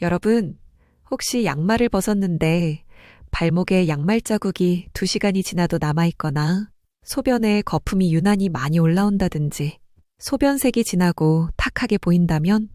여러분, 혹시 양말을 벗었는데 발목에 양말 자국이 2시간이 지나도 남아있거나 소변에 거품이 유난히 많이 올라온다든지 소변색이 진하고 탁하게 보인다면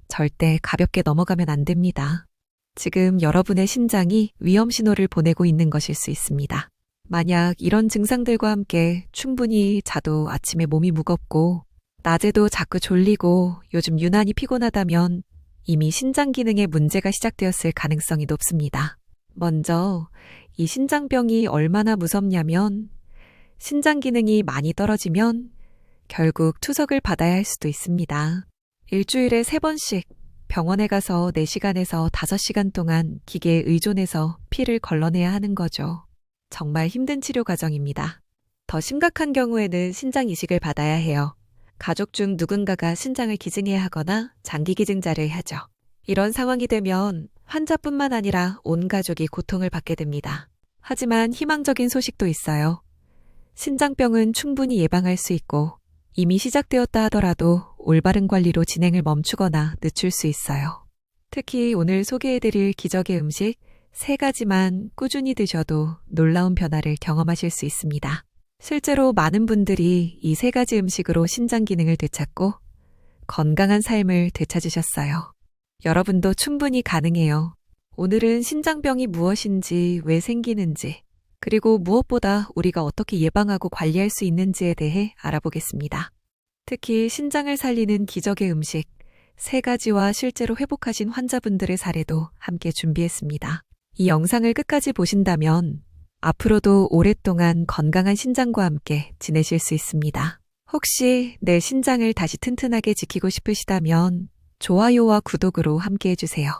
절대 가볍게 넘어가면 안 됩니다. 지금 여러분의 신장이 위험 신호를 보내고 있는 것일 수 있습니다. 만약 이런 증상들과 함께 충분히 자도 아침에 몸이 무겁고 낮에도 자꾸 졸리고 요즘 유난히 피곤하다면 이미 신장 기능에 문제가 시작되었을 가능성이 높습니다. 먼저 이 신장병이 얼마나 무섭냐면 신장 기능이 많이 떨어지면 결국 투석을 받아야 할 수도 있습니다. 일주일에 3번씩 병원에 가서 4시간에서 5시간 동안 기계에 의존해서 피를 걸러내야 하는 거죠. 정말 힘든 치료 과정입니다. 더 심각한 경우에는 신장 이식을 받아야 해요. 가족 중 누군가가 신장을 기증해야 하거나 장기 기증자를 하죠. 이런 상황이 되면 환자뿐만 아니라 온 가족이 고통을 받게 됩니다. 하지만 희망적인 소식도 있어요. 신장병은 충분히 예방할 수 있고 이미 시작되었다 하더라도 올바른 관리로 진행을 멈추거나 늦출 수 있어요. 특히 오늘 소개해드릴 기적의 음식 3가지만 꾸준히 드셔도 놀라운 변화를 경험하실 수 있습니다. 실제로 많은 분들이 이 3가지 음식으로 신장 기능을 되찾고 건강한 삶을 되찾으셨어요. 여러분도 충분히 가능해요. 오늘은 신장병이 무엇인지, 왜 생기는지, 그리고 무엇보다 우리가 어떻게 예방하고 관리할 수 있는지에 대해 알아보겠습니다. 특히 신장을 살리는 기적의 음식 3가지와 실제로 회복하신 환자분들의 사례도 함께 준비했습니다. 이 영상을 끝까지 보신다면 앞으로도 오랫동안 건강한 신장과 함께 지내실 수 있습니다. 혹시 내 신장을 다시 튼튼하게 지키고 싶으시다면 좋아요와 구독으로 함께 해주세요.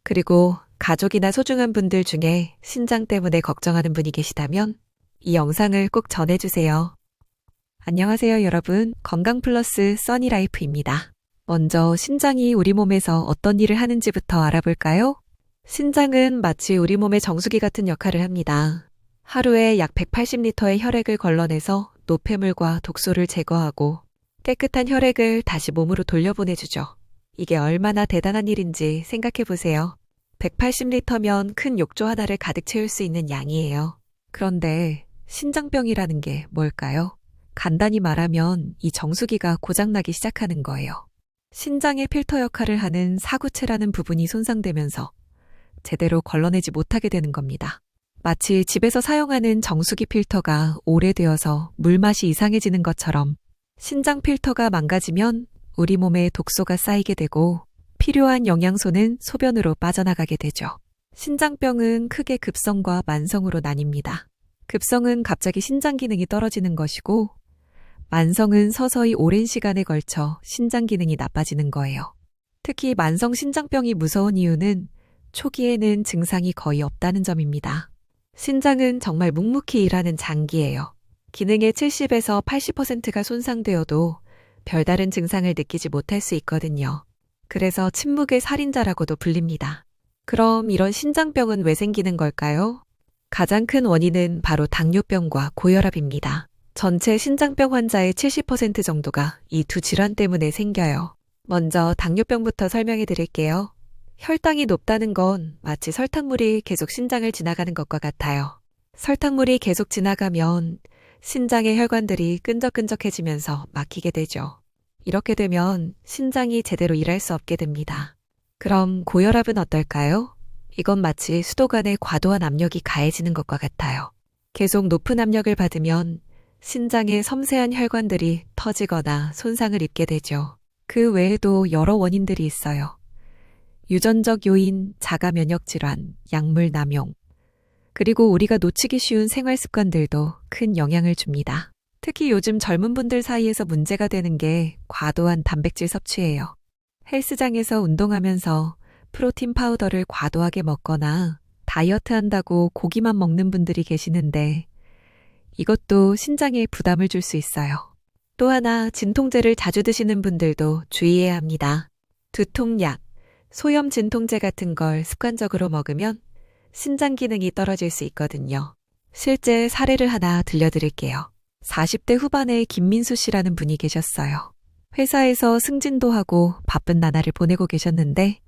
그리고 가족이나 소중한 분들 중에 신장 때문에 걱정하는 분이 계시다면 이 영상을 꼭 전해주세요. 안녕하세요 여러분, 건강플러스 써니라이프입니다. 먼저 신장이 우리 몸에서 어떤 일을 하는지부터 알아볼까요? 신장은 마치 우리 몸의 정수기 같은 역할을 합니다. 하루에 약 180리터의 혈액을 걸러내서 노폐물과 독소를 제거하고 깨끗한 혈액을 다시 몸으로 돌려보내주죠. 이게 얼마나 대단한 일인지 생각해 보세요. 180리터면 큰 욕조 하나를 가득 채울 수 있는 양이에요. 그런데 신장병이라는 게 뭘까요? 간단히 말하면 이 정수기가 고장나기 시작하는 거예요. 신장의 필터 역할을 하는 사구체라는 부분이 손상되면서 제대로 걸러내지 못하게 되는 겁니다. 마치 집에서 사용하는 정수기 필터가 오래되어서 물맛이 이상해지는 것처럼 신장 필터가 망가지면 우리 몸에 독소가 쌓이게 되고 필요한 영양소는 소변으로 빠져나가게 되죠. 신장병은 크게 급성과 만성으로 나뉩니다. 급성은 갑자기 신장 기능이 떨어지는 것이고 만성은 서서히 오랜 시간에 걸쳐 신장 기능이 나빠지는 거예요. 특히 만성 신장병이 무서운 이유는 초기에는 증상이 거의 없다는 점입니다. 신장은 정말 묵묵히 일하는 장기예요. 기능의 70에서 80%가 손상되어도 별다른 증상을 느끼지 못할 수 있거든요. 그래서 침묵의 살인자라고도 불립니다. 그럼 이런 신장병은 왜 생기는 걸까요? 가장 큰 원인은 바로 당뇨병과 고혈압입니다. 전체 신장병 환자의 70% 정도가 이 두 질환 때문에 생겨요. 먼저 당뇨병부터 설명해 드릴게요. 혈당이 높다는 건 마치 설탕물이 계속 신장을 지나가는 것과 같아요. 설탕물이 계속 지나가면 신장의 혈관들이 끈적끈적해지면서 막히게 되죠. 이렇게 되면 신장이 제대로 일할 수 없게 됩니다. 그럼 고혈압은 어떨까요? 이건 마치 수도관에 과도한 압력이 가해지는 것과 같아요. 계속 높은 압력을 받으면 신장의 섬세한 혈관들이 터지거나 손상을 입게 되죠. 그 외에도 여러 원인들이 있어요. 유전적 요인, 자가 면역 질환, 약물 남용, 그리고 우리가 놓치기 쉬운 생활 습관들도 큰 영향을 줍니다. 특히 요즘 젊은 분들 사이에서 문제가 되는 게 과도한 단백질 섭취예요. 헬스장에서 운동하면서 프로틴 파우더를 과도하게 먹거나 다이어트 한다고 고기만 먹는 분들이 계시는데 이것도 신장에 부담을 줄 수 있어요. 또 하나 진통제를 자주 드시는 분들도 주의해야 합니다. 두통약, 소염 진통제 같은 걸 습관적으로 먹으면 신장 기능이 떨어질 수 있거든요. 실제 사례를 하나 들려드릴게요. 40대 후반의 김민수 씨라는 분이 계셨어요. 회사에서 승진도 하고 바쁜 나날을 보내고 계셨는데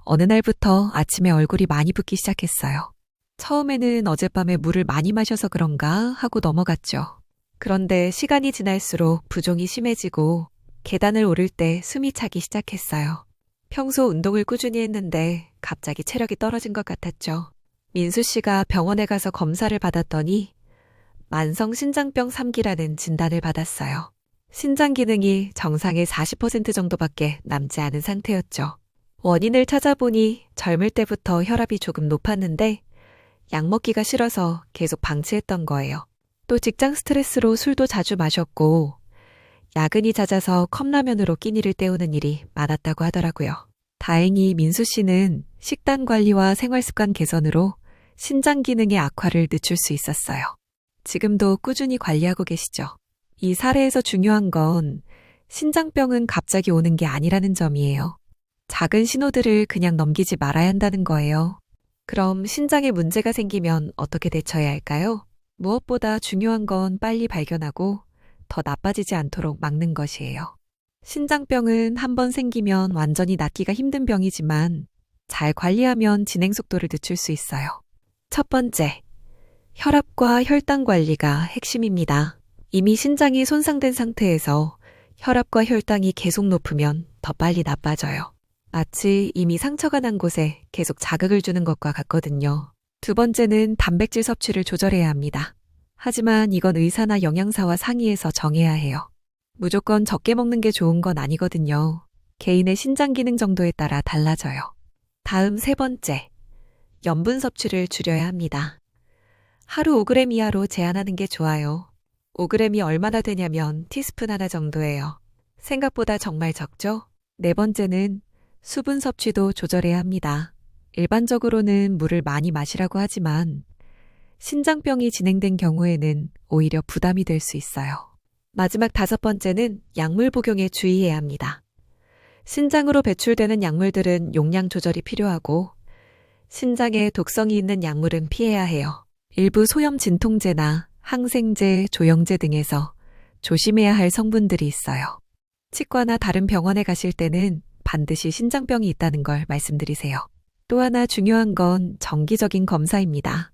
어느 날부터 아침에 얼굴이 많이 붓기 시작했어요. 처음에는 어젯밤에 물을 많이 마셔서 그런가 하고 넘어갔죠. 그런데 시간이 지날수록 부종이 심해지고 계단을 오를 때 숨이 차기 시작했어요. 평소 운동을 꾸준히 했는데 갑자기 체력이 떨어진 것 같았죠. 민수 씨가 병원에 가서 검사를 받았더니 만성 신장병 3기라는 진단을 받았어요. 신장 기능이 정상의 40% 정도밖에 남지 않은 상태였죠. 원인을 찾아보니 젊을 때부터 혈압이 조금 높았는데 약 먹기가 싫어서 계속 방치했던 거예요. 또 직장 스트레스로 술도 자주 마셨고 야근이 잦아서 컵라면으로 끼니를 때우는 일이 많았다고 하더라고요. 다행히 민수 씨는 식단 관리와 생활습관 개선으로 신장 기능의 악화를 늦출 수 있었어요. 지금도 꾸준히 관리하고 계시죠. 이 사례에서 중요한 건 신장병은 갑자기 오는 게 아니라는 점이에요. 작은 신호들을 그냥 넘기지 말아야 한다는 거예요. 그럼 신장에 문제가 생기면 어떻게 대처해야 할까요? 무엇보다 중요한 건 빨리 발견하고 더 나빠지지 않도록 막는 것이에요. 신장병은 한번 생기면 완전히 낫기가 힘든 병이지만 잘 관리하면 진행 속도를 늦출 수 있어요. 첫 번째, 혈압과 혈당 관리가 핵심입니다. 이미 신장이 손상된 상태에서 혈압과 혈당이 계속 높으면 더 빨리 나빠져요. 마치 이미 상처가 난 곳에 계속 자극을 주는 것과 같거든요. 두 번째는 단백질 섭취를 조절해야 합니다. 하지만 이건 의사나 영양사와 상의해서 정해야 해요. 무조건 적게 먹는 게 좋은 건 아니거든요. 개인의 신장 기능 정도에 따라 달라져요. 다음 세 번째, 염분 섭취를 줄여야 합니다. 하루 5g 이하로 제한하는 게 좋아요. 5g이 얼마나 되냐면 티스푼 하나 정도예요. 생각보다 정말 적죠? 네 번째는 수분 섭취도 조절해야 합니다. 일반적으로는 물을 많이 마시라고 하지만 신장병이 진행된 경우에는 오히려 부담이 될 수 있어요. 마지막 다섯 번째는 약물 복용에 주의해야 합니다. 신장으로 배출되는 약물들은 용량 조절이 필요하고 신장에 독성이 있는 약물은 피해야 해요. 일부 소염 진통제나 항생제, 조영제 등에서 조심해야 할 성분들이 있어요. 치과나 다른 병원에 가실 때는 반드시 신장병이 있다는 걸 말씀드리세요. 또 하나 중요한 건 정기적인 검사입니다.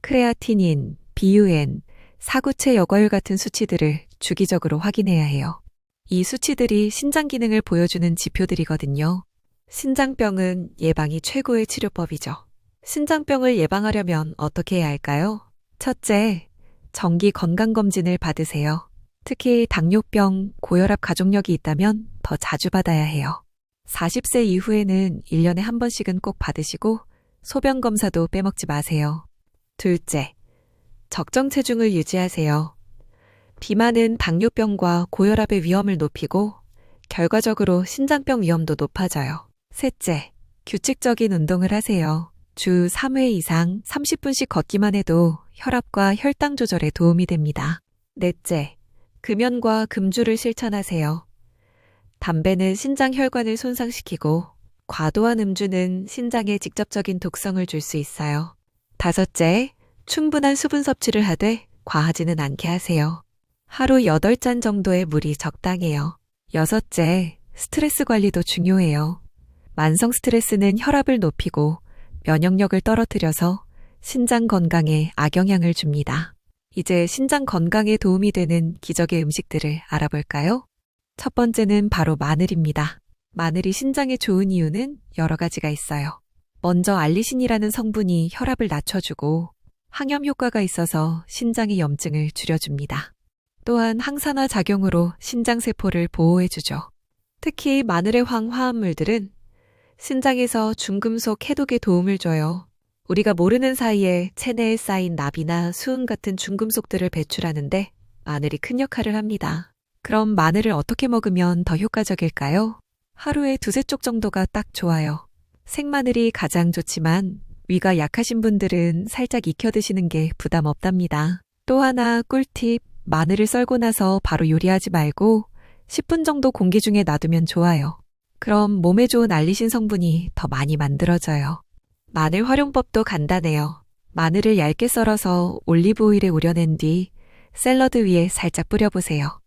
크레아티닌, BUN, 사구체 여과율 같은 수치들을 주기적으로 확인해야 해요. 이 수치들이 신장 기능을 보여주는 지표들이거든요. 신장병은 예방이 최고의 치료법이죠. 신장병을 예방하려면 어떻게 해야 할까요? 첫째, 정기 건강검진을 받으세요. 특히 당뇨병, 고혈압 가족력이 있다면 더 자주 받아야 해요. 40세 이후에는 1년에 한 번씩은 꼭 받으시고 소변 검사도 빼먹지 마세요. 둘째, 적정 체중을 유지하세요. 비만은 당뇨병과 고혈압의 위험을 높이고 결과적으로 신장병 위험도 높아져요. 셋째, 규칙적인 운동을 하세요. 주 3회 이상 30분씩 걷기만 해도 혈압과 혈당 조절에 도움이 됩니다. 넷째, 금연과 금주를 실천하세요. 담배는 신장 혈관을 손상시키고 과도한 음주는 신장에 직접적인 독성을 줄 수 있어요. 다섯째, 충분한 수분 섭취를 하되 과하지는 않게 하세요. 하루 8잔 정도의 물이 적당해요. 여섯째, 스트레스 관리도 중요해요. 만성 스트레스는 혈압을 높이고 면역력을 떨어뜨려서 신장 건강에 악영향을 줍니다. 이제 신장 건강에 도움이 되는 기적의 음식들을 알아볼까요? 첫 번째는 바로 마늘입니다. 마늘이 신장에 좋은 이유는 여러 가지가 있어요. 먼저 알리신이라는 성분이 혈압을 낮춰주고 항염 효과가 있어서 신장의 염증을 줄여줍니다. 또한 항산화 작용으로 신장세포를 보호해주죠. 특히 마늘의 화합물들은 신장에서 중금속 해독에 도움을 줘요. 우리가 모르는 사이에 체내에 쌓인 납이나 수은 같은 중금속들을 배출하는데 마늘이 큰 역할을 합니다. 그럼 마늘을 어떻게 먹으면 더 효과적일까요? 하루에 2-3쪽 정도가 딱 좋아요. 생마늘이 가장 좋지만 위가 약하신 분들은 살짝 익혀 드시는 게 부담 없답니다. 또 하나 꿀팁, 마늘을 썰고 나서 바로 요리하지 말고 10분 정도 공기 중에 놔두면 좋아요. 그럼 몸에 좋은 알리신 성분이 더 많이 만들어져요. 마늘 활용법도 간단해요. 마늘을 얇게 썰어서 올리브 오일에 우려낸 뒤 샐러드 위에 살짝 뿌려보세요.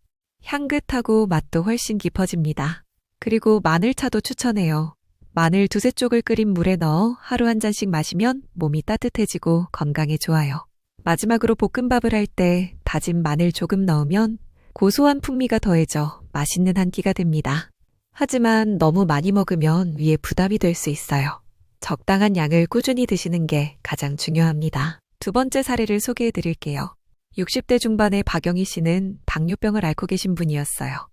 향긋하고 맛도 훨씬 깊어집니다. 그리고 마늘차도 추천해요. 마늘 두세 쪽을 끓인 물에 넣어 하루 한 잔씩 마시면 몸이 따뜻해지고 건강에 좋아요. 마지막으로 볶음밥을 할 때 다진 마늘 조금 넣으면 고소한 풍미가 더해져 맛있는 한 끼가 됩니다. 하지만 너무 많이 먹으면 위에 부담이 될 수 있어요. 적당한 양을 꾸준히 드시는 게 가장 중요합니다. 두 번째 사례를 소개해 드릴게요. 60대 중반의 박영희 씨는 당뇨병을 앓고 계신 분이었어요.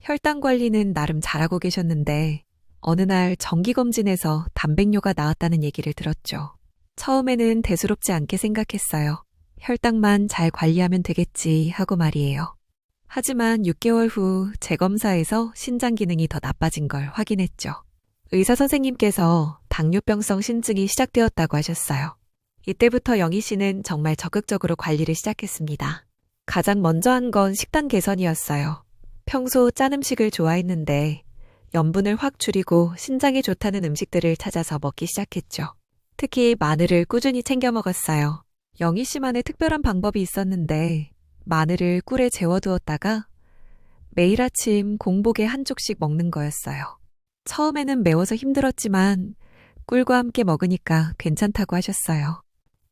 혈당 관리는 나름 잘하고 계셨는데 어느 날 정기검진에서 단백뇨가 나왔다는 얘기를 들었죠. 처음에는 대수롭지 않게 생각했어요. 혈당만 잘 관리하면 되겠지 하고 말이에요. 하지만 6개월 후 재검사에서 신장 기능이 더 나빠진 걸 확인했죠. 의사 선생님께서 당뇨병성 신증이 시작되었다고 하셨어요. 이때부터 영희 씨는 정말 적극적으로 관리를 시작했습니다. 가장 먼저 한 건 식단 개선이었어요. 평소 짠 음식을 좋아했는데 염분을 확 줄이고 신장에 좋다는 음식들을 찾아서 먹기 시작했죠. 특히 마늘을 꾸준히 챙겨 먹었어요. 영희 씨만의 특별한 방법이 있었는데 마늘을 꿀에 재워두었다가 매일 아침 공복에 한 쪽씩 먹는 거였어요. 처음에는 매워서 힘들었지만 꿀과 함께 먹으니까 괜찮다고 하셨어요.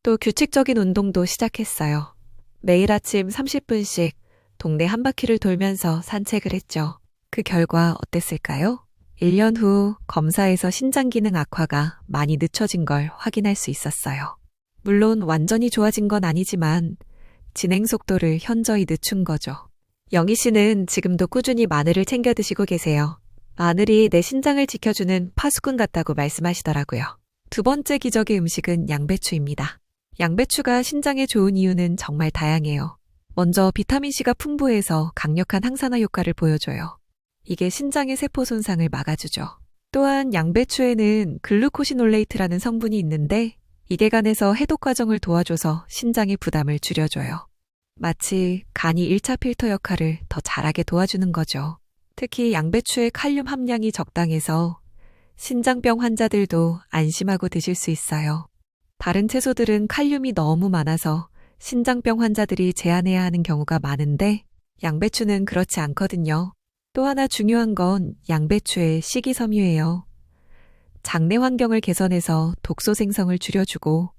또 규칙적인 운동도 시작했어요. 매일 아침 30분씩 동네 한 바퀴를 돌면서 산책을 했죠. 그 결과 어땠을까요? 1년 후 검사에서 신장 기능 악화가 많이 늦춰진 걸 확인할 수 있었어요. 물론 완전히 좋아진 건 아니지만 진행 속도를 현저히 늦춘 거죠. 영희 씨는 지금도 꾸준히 마늘을 챙겨 드시고 계세요. 마늘이 내 신장을 지켜주는 파수꾼 같다고 말씀하시더라고요. 두 번째 기적의 음식은 양배추입니다. 양배추가 신장에 좋은 이유는 정말 다양해요. 먼저 비타민C가 풍부해서 강력한 항산화 효과를 보여줘요. 이게 신장의 세포 손상을 막아주죠. 또한 양배추에는 글루코시놀레이트라는 성분이 있는데 이게 간에서 해독 과정을 도와줘서 신장의 부담을 줄여줘요. 마치 간이 1차 필터 역할을 더 잘하게 도와주는 거죠. 특히 양배추의 칼륨 함량이 적당해서 신장병 환자들도 안심하고 드실 수 있어요. 다른 채소들은 칼륨이 너무 많아서 신장병 환자들이 제한해야 하는 경우가 많은데 양배추는 그렇지 않거든요. 또 하나 중요한 건 양배추의 식이섬유예요. 장내 환경을 개선해서 독소 생성을 줄여주고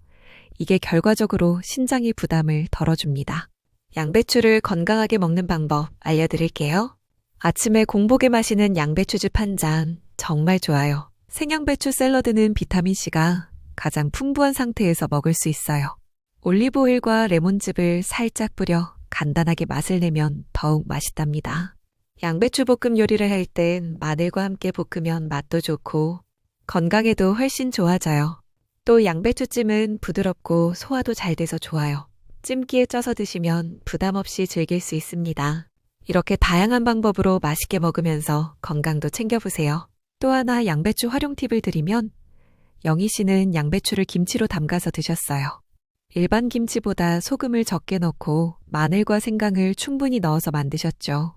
이게 결과적으로 신장의 부담을 덜어줍니다. 양배추를 건강하게 먹는 방법 알려드릴게요. 아침에 공복에 마시는 양배추즙 한 잔 정말 좋아요. 생양배추 샐러드는 비타민C가 가장 풍부한 상태에서 먹을 수 있어요. 올리브오일과 레몬즙을 살짝 뿌려 간단하게 맛을 내면 더욱 맛있답니다. 양배추 볶음 요리를 할 땐 마늘과 함께 볶으면 맛도 좋고 건강에도 훨씬 좋아져요. 또 양배추찜은 부드럽고 소화도 잘 돼서 좋아요. 찜기에 쪄서 드시면 부담 없이 즐길 수 있습니다. 이렇게 다양한 방법으로 맛있게 먹으면서 건강도 챙겨보세요. 또 하나 양배추 활용 팁을 드리면 영희 씨는 양배추를 김치로 담가서 드셨어요. 일반 김치보다 소금을 적게 넣고 마늘과 생강을 충분히 넣어서 만드셨죠.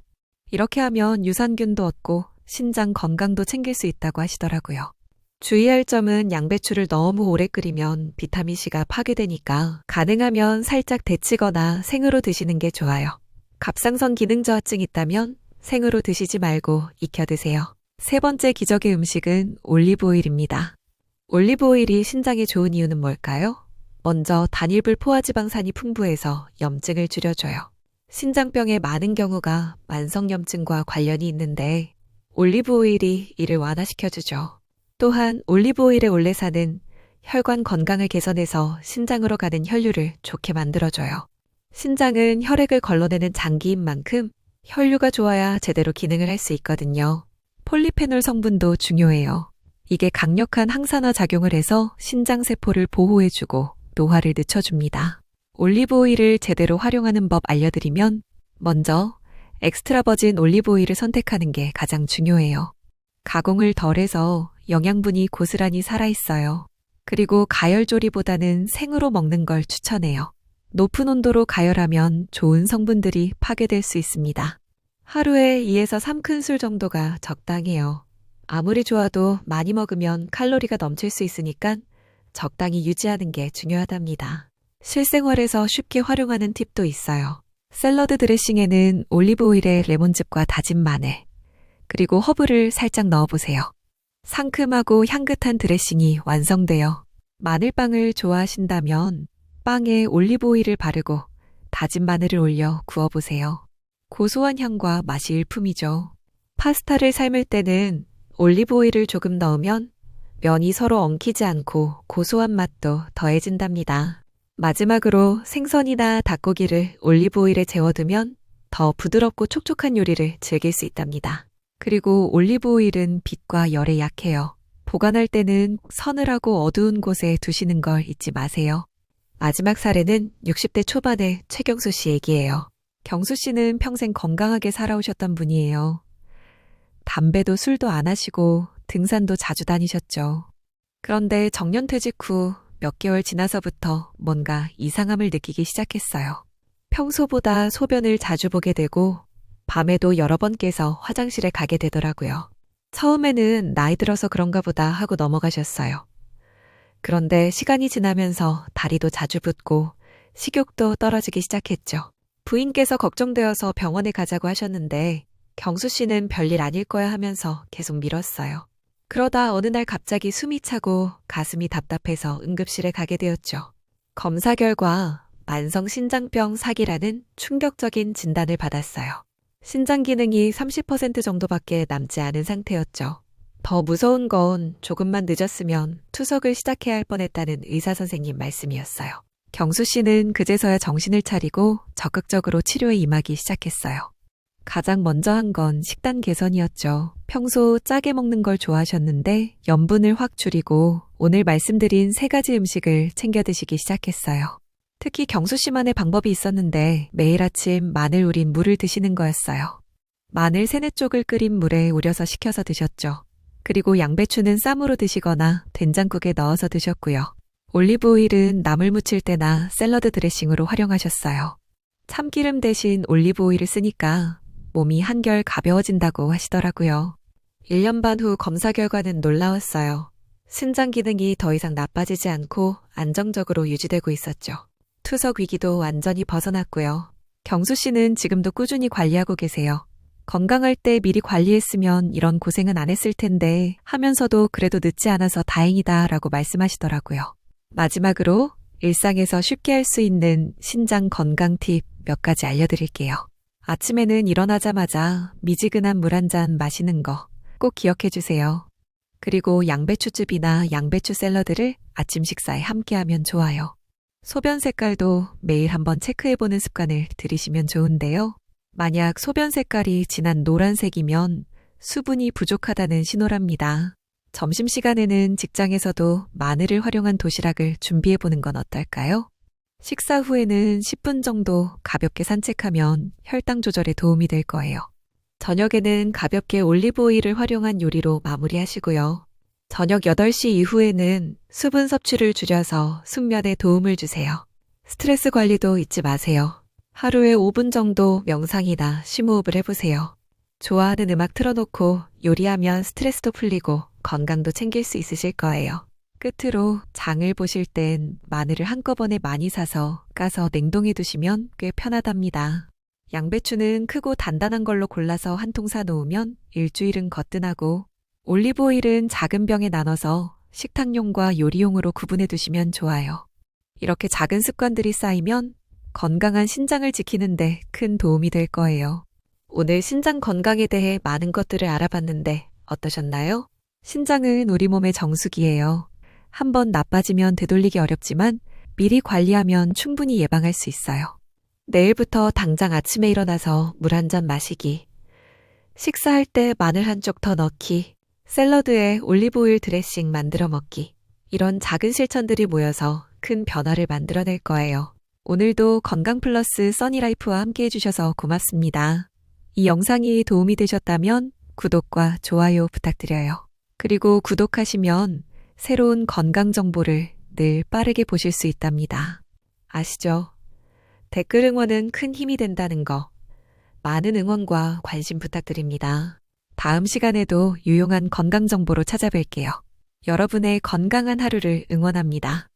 이렇게 하면 유산균도 얻고 신장 건강도 챙길 수 있다고 하시더라고요. 주의할 점은 양배추를 너무 오래 끓이면 비타민C가 파괴되니까 가능하면 살짝 데치거나 생으로 드시는 게 좋아요. 갑상선 기능 저하증 있다면 생으로 드시지 말고 익혀 드세요. 세 번째 기적의 음식은 올리브오일입니다. 올리브오일이 신장에 좋은 이유는 뭘까요? 먼저 단일불 포화지방산이 풍부해서 염증을 줄여줘요. 신장병의 많은 경우가 만성염증과 관련이 있는데 올리브오일이 이를 완화시켜주죠. 또한 올리브오일의 올레산은 혈관 건강을 개선해서 신장으로 가는 혈류를 좋게 만들어줘요. 신장은 혈액을 걸러내는 장기인 만큼 혈류가 좋아야 제대로 기능을 할 수 있거든요. 폴리페놀 성분도 중요해요. 이게 강력한 항산화 작용을 해서 신장세포를 보호해주고 노화를 늦춰줍니다. 올리브오일을 제대로 활용하는 법 알려드리면 먼저 엑스트라 버진 올리브오일을 선택하는 게 가장 중요해요. 가공을 덜해서 영양분이 고스란히 살아있어요. 그리고 가열조리보다는 생으로 먹는 걸 추천해요. 높은 온도로 가열하면 좋은 성분들이 파괴될 수 있습니다. 하루에 2에서 3큰술 정도가 적당해요. 아무리 좋아도 많이 먹으면 칼로리가 넘칠 수 있으니까 적당히 유지하는 게 중요하답니다. 실생활에서 쉽게 활용하는 팁도 있어요. 샐러드 드레싱에는 올리브오일에 레몬즙과 다진 마늘, 그리고 허브를 살짝 넣어보세요. 상큼하고 향긋한 드레싱이 완성돼요. 마늘빵을 좋아하신다면 빵에 올리브 오일을 바르고 다진 마늘을 올려 구워보세요. 고소한 향과 맛이 일품이죠. 파스타를 삶을 때는 올리브 오일을 조금 넣으면 면이 서로 엉키지 않고 고소한 맛도 더해진답니다. 마지막으로 생선이나 닭고기를 올리브 오일에 재워두면 더 부드럽고 촉촉한 요리를 즐길 수 있답니다. 그리고 올리브 오일은 빛과 열에 약해요. 보관할 때는 서늘하고 어두운 곳에 두시는 걸 잊지 마세요. 마지막 사례는 60대 초반의 최경수 씨 얘기예요. 경수 씨는 평생 건강하게 살아오셨던 분이에요. 담배도 술도 안 하시고 등산도 자주 다니셨죠. 그런데 정년퇴직 후 몇 개월 지나서부터 뭔가 이상함을 느끼기 시작했어요. 평소보다 소변을 자주 보게 되고 밤에도 여러 번 깨서 화장실에 가게 되더라고요. 처음에는 나이 들어서 그런가 보다 하고 넘어가셨어요. 그런데 시간이 지나면서 다리도 자주 붓고 식욕도 떨어지기 시작했죠. 부인께서 걱정되어서 병원에 가자고 하셨는데 경수 씨는 별일 아닐 거야 하면서 계속 미뤘어요. 그러다 어느 날 갑자기 숨이 차고 가슴이 답답해서 응급실에 가게 되었죠. 검사 결과 만성 신장병 사기라는 충격적인 진단을 받았어요. 신장 기능이 30% 정도밖에 남지 않은 상태였죠. 더 무서운 건 조금만 늦었으면 투석을 시작해야 할 뻔했다는 의사 선생님 말씀이었어요. 경수 씨는 그제서야 정신을 차리고 적극적으로 치료에 임하기 시작했어요. 가장 먼저 한 건 식단 개선이었죠. 평소 짜게 먹는 걸 좋아하셨는데 염분을 확 줄이고 오늘 말씀드린 3가지 음식을 챙겨 드시기 시작했어요. 특히 경수 씨만의 방법이 있었는데 매일 아침 마늘 우린 물을 드시는 거였어요. 마늘 3-4쪽을 끓인 물에 우려서 식혀서 드셨죠. 그리고 양배추는 쌈으로 드시거나 된장국에 넣어서 드셨고요. 올리브 오일은 나물 무칠 때나 샐러드 드레싱으로 활용하셨어요. 참기름 대신 올리브 오일을 쓰니까 몸이 한결 가벼워진다고 하시더라고요. 1년 반 후 검사 결과는 놀라웠어요. 신장 기능이 더 이상 나빠지지 않고 안정적으로 유지되고 있었죠. 투석 위기도 완전히 벗어났고요. 경수 씨는 지금도 꾸준히 관리하고 계세요. 건강할 때 미리 관리했으면 이런 고생은 안 했을 텐데 하면서도 그래도 늦지 않아서 다행이다 라고 말씀하시더라고요. 마지막으로 일상에서 쉽게 할 수 있는 신장 건강 팁 몇 가지 알려드릴게요. 아침에는 일어나자마자 미지근한 물 한 잔 마시는 거 꼭 기억해 주세요. 그리고 양배추즙이나 양배추 샐러드를 아침 식사에 함께하면 좋아요. 소변 색깔도 매일 한번 체크해보는 습관을 들이시면 좋은데요. 만약 소변 색깔이 진한 노란색이면 수분이 부족하다는 신호랍니다. 점심시간에는 직장에서도 마늘을 활용한 도시락을 준비해보는 건 어떨까요? 식사 후에는 10분 정도 가볍게 산책하면 혈당 조절에 도움이 될 거예요. 저녁에는 가볍게 올리브 오일을 활용한 요리로 마무리하시고요. 저녁 8시 이후에는 수분 섭취를 줄여서 숙면에 도움을 주세요. 스트레스 관리도 잊지 마세요. 하루에 5분 정도 명상이나 심호흡을 해보세요. 좋아하는 음악 틀어놓고 요리하면 스트레스도 풀리고 건강도 챙길 수 있으실 거예요. 끝으로 장을 보실 땐 마늘을 한꺼번에 많이 사서 까서 냉동해 두시면 꽤 편하답니다. 양배추는 크고 단단한 걸로 골라서 한 통 사놓으면 일주일은 거뜬하고 올리브 오일은 작은 병에 나눠서 식탁용과 요리용으로 구분해 두시면 좋아요. 이렇게 작은 습관들이 쌓이면 건강한 신장을 지키는데 큰 도움이 될 거예요. 오늘 신장 건강에 대해 많은 것들을 알아봤는데 어떠셨나요? 신장은 우리 몸의 정수기예요. 한번 나빠지면 되돌리기 어렵지만 미리 관리하면 충분히 예방할 수 있어요. 내일부터 당장 아침에 일어나서 물 한 잔 마시기, 식사할 때 마늘 한 쪽 더 넣기, 샐러드에 올리브오일 드레싱 만들어 먹기, 이런 작은 실천들이 모여서 큰 변화를 만들어낼 거예요. 오늘도 건강 플러스 써니라이프와 함께 해주셔서 고맙습니다. 이 영상이 도움이 되셨다면 구독과 좋아요 부탁드려요. 그리고 구독하시면 새로운 건강 정보를 늘 빠르게 보실 수 있답니다. 아시죠? 댓글 응원은 큰 힘이 된다는 거. 많은 응원과 관심 부탁드립니다. 다음 시간에도 유용한 건강 정보로 찾아뵐게요. 여러분의 건강한 하루를 응원합니다.